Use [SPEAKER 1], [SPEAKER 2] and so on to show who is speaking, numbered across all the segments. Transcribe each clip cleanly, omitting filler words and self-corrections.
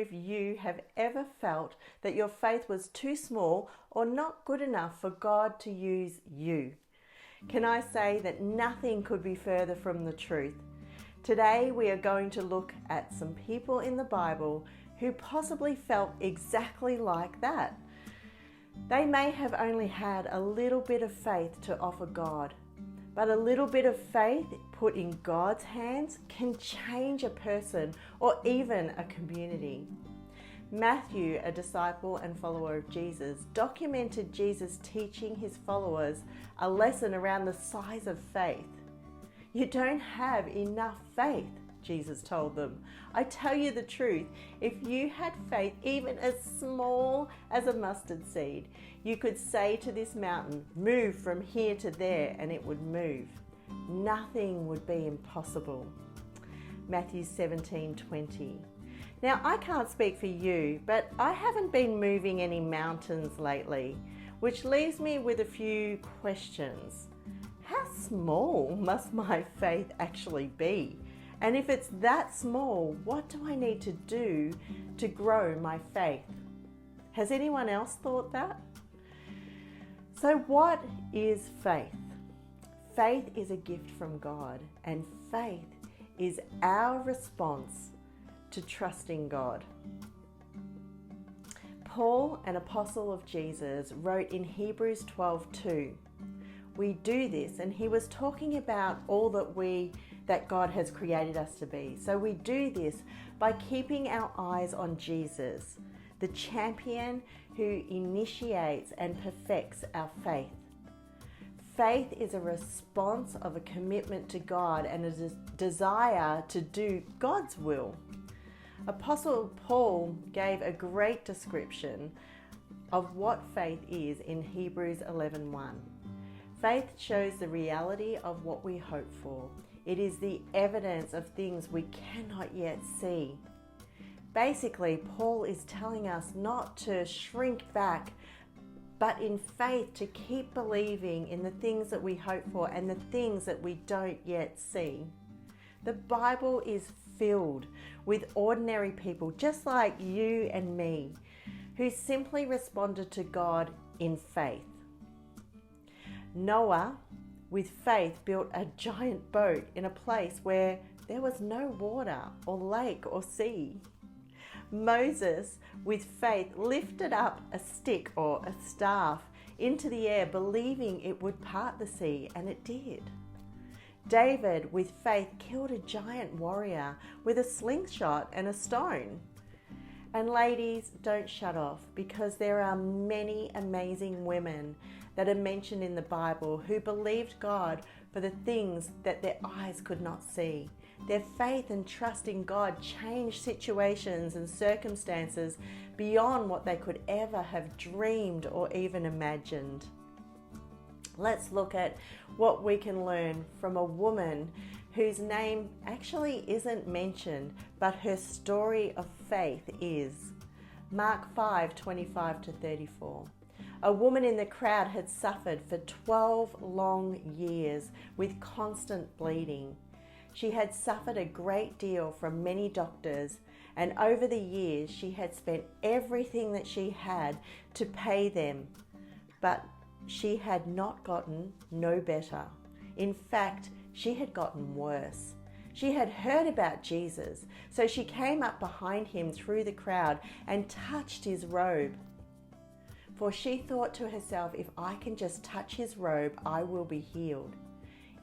[SPEAKER 1] if you have ever felt that your faith was too small or not good enough for God to use you. Can I say that nothing could be further from the truth? Today we are going to look at some people in the Bible who possibly felt exactly like that. They may have only had a little bit of faith to offer God, but a little bit of faith put in God's hands can change a person or even a community. Matthew, a disciple and follower of Jesus, documented Jesus teaching his followers a lesson around the size of faith. You don't have enough faith, Jesus told them. I tell you the truth, if you had faith even as small as a mustard seed, you could say to this mountain, move from here to there, and it would move. Nothing would be impossible. Matthew 17:20. Now, I can't speak for you, but I haven't been moving any mountains lately, which leaves me with a few questions. How small must my faith actually be? And if it's that small, what do I need to do to grow my faith? Has anyone else thought that? So what is faith? Faith is a gift from God, and faith is our response to trusting God. Paul, an apostle of Jesus, wrote in Hebrews 12:2, we do this, and he was talking about all that God has created us to be. So we do this by keeping our eyes on Jesus, the champion who initiates and perfects our faith. Faith is a response of a commitment to God and a desire to do God's will. Apostle Paul gave a great description of what faith is in Hebrews 11:1. Faith shows the reality of what we hope for. It is the evidence of things we cannot yet see. Basically, Paul is telling us not to shrink back, but in faith to keep believing in the things that we hope for and the things that we don't yet see. The Bible is filled with ordinary people just like you and me who simply responded to God in faith. Noah, with faith, built a giant boat in a place where there was no water or lake or sea. Moses, with faith, lifted up a stick or a staff into the air, believing it would part the sea, and it did. David, with faith, killed a giant warrior with a slingshot and a stone. And ladies, don't shut off, because there are many amazing women that are mentioned in the Bible who believed God for the things that their eyes could not see. Their faith and trust in God changed situations and circumstances beyond what they could ever have dreamed or even imagined. Let's look at what we can learn from a woman whose name actually isn't mentioned, but her story of faith is. Mark 5:25-34. A woman in the crowd had suffered for 12 long years with constant bleeding. She had suffered a great deal from many doctors, and over the years she had spent everything that she had to pay them, but she had not gotten no better. In fact, she had gotten worse. She had heard about Jesus, so she came up behind him through the crowd and touched his robe. For she thought to herself, if I can just touch his robe, I will be healed.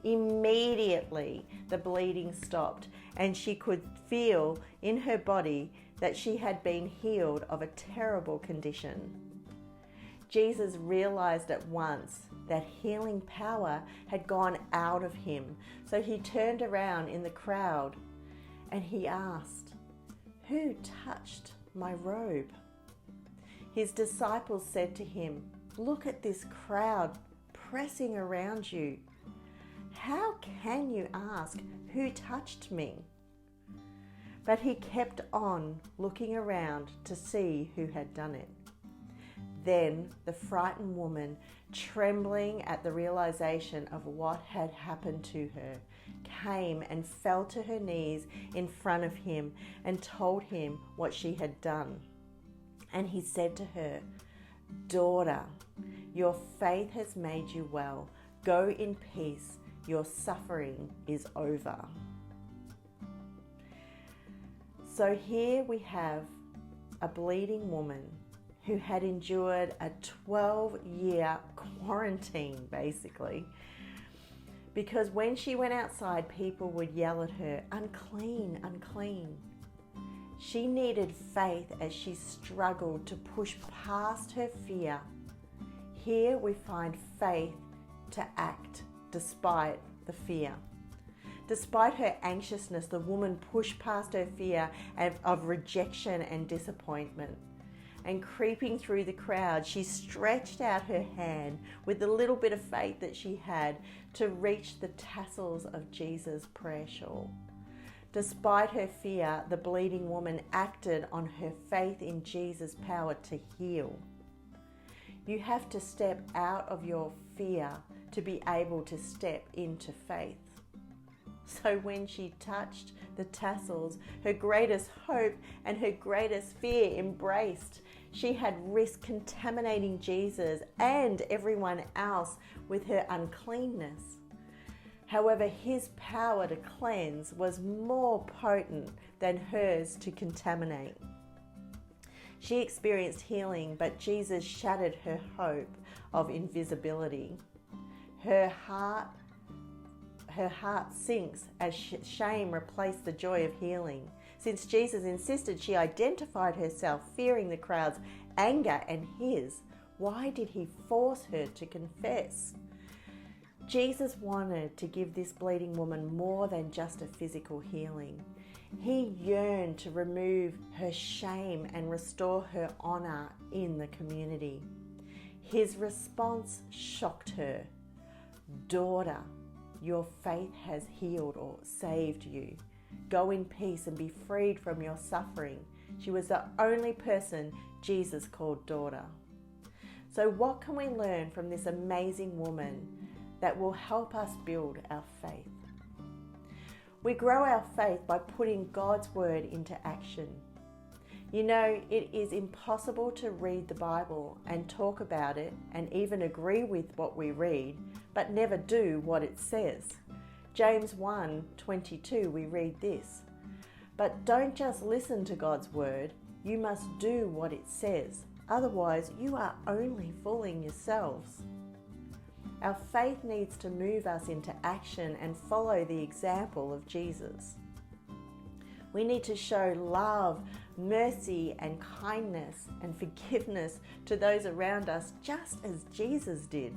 [SPEAKER 1] Immediately, the bleeding stopped, and she could feel in her body that she had been healed of a terrible condition. Jesus realized at once that healing power had gone out of him, so he turned around in the crowd and he asked, "Who touched my robe?" His disciples said to him, "Look at this crowd pressing around you. How can you ask, 'Who touched me?'" But he kept on looking around to see who had done it. Then the frightened woman, trembling at the realization of what had happened to her, came and fell to her knees in front of him and told him what she had done. And he said to her, "Daughter, your faith has made you well. Go in peace. Your suffering is over." So here we have a bleeding woman who had endured a 12-year quarantine, basically, because when she went outside, people would yell at her, "Unclean, unclean." She needed faith as she struggled to push past her fear. Here we find faith to act despite the fear. Despite her anxiousness, the woman pushed past her fear of rejection and disappointment. And creeping through the crowd, she stretched out her hand with the little bit of faith that she had to reach the tassels of Jesus' prayer shawl. Despite her fear, the bleeding woman acted on her faith in Jesus' power to heal. You have to step out of your fear to be able to step into faith. So when she touched the tassels, her greatest hope and her greatest fear embraced. She had risked contaminating Jesus and everyone else with her uncleanness. However, his power to cleanse was more potent than hers to contaminate. She experienced healing, but Jesus shattered her hope of invisibility. Her heart sinks as shame replaced the joy of healing. Since Jesus insisted she identified herself, fearing the crowd's anger and his, why did he force her to confess? Jesus wanted to give this bleeding woman more than just a physical healing. He yearned to remove her shame and restore her honor in the community. His response shocked her. "Daughter, your faith has healed or saved you. Go in peace and be freed from your suffering." She was the only person Jesus called daughter. So what can we learn from this amazing woman that will help us build our faith? We grow our faith by putting God's word into action. You know, it is impossible to read the Bible and talk about it and even agree with what we read, but never do what it says. James 1:22, we read this, "But don't just listen to God's word, you must do what it says. Otherwise, you are only fooling yourselves." Our faith needs to move us into action and follow the example of Jesus. We need to show love, mercy, and kindness and forgiveness to those around us, just as Jesus did.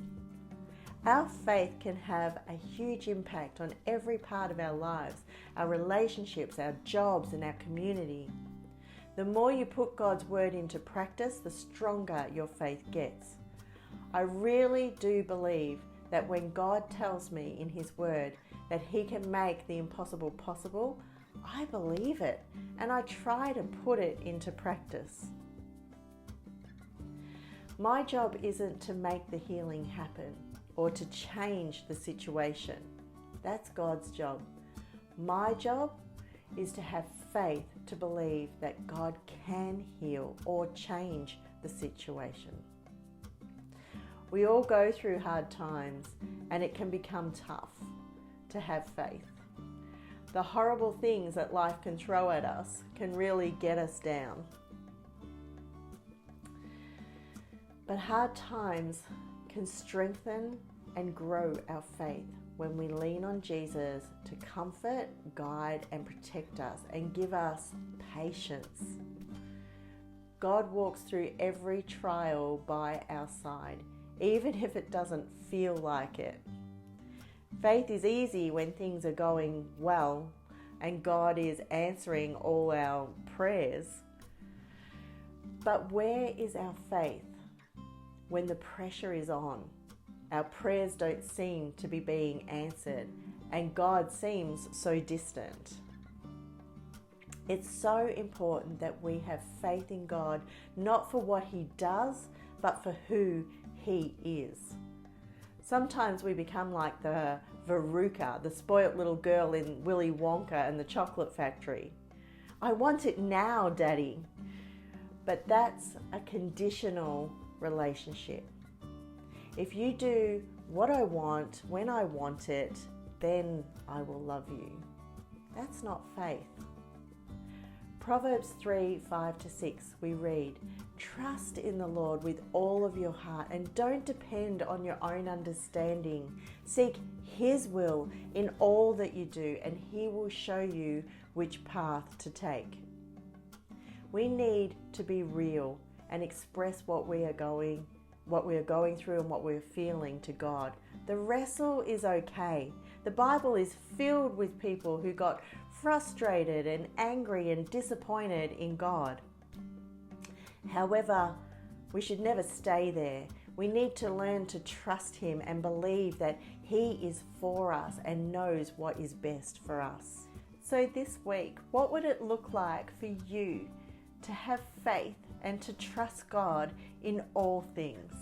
[SPEAKER 1] Our faith can have a huge impact on every part of our lives, our relationships, our jobs, and our community. The more you put God's word into practice, the stronger your faith gets. I really do believe that when God tells me in his word that he can make the impossible possible, I believe it and I try to put it into practice. My job isn't to make the healing happen or to change the situation. That's God's job. My job is to have faith to believe that God can heal or change the situation. We all go through hard times and it can become tough to have faith. The horrible things that life can throw at us can really get us down. But hard times can strengthen and grow our faith when we lean on Jesus to comfort, guide, and protect us and give us patience. God walks through every trial by our side, even if it doesn't feel like it. Faith is easy when things are going well and God is answering all our prayers. But where is our faith when the pressure is on? Our prayers don't seem to be being answered and God seems so distant. It's so important that we have faith in God, not for what he does, but for who He is. Sometimes we become like the Veruca, the spoilt little girl in Willy Wonka and the Chocolate Factory. I want it now, Daddy. But that's a conditional relationship. If you do what I want when I want it, then I will love you. That's not faith. Proverbs 3:5-6, we read, "Trust in the Lord with all of your heart and don't depend on your own understanding. Seek His will in all that you do, and He will show you which path to take." We need to be real and express what we are going through and what we're feeling to God. The wrestle is okay. The Bible is filled with people who got frustrated and angry and disappointed in God. However, we should never stay there. We need to learn to trust Him and believe that He is for us and knows what is best for us. So this week, what would it look like for you to have faith and to trust God in all things?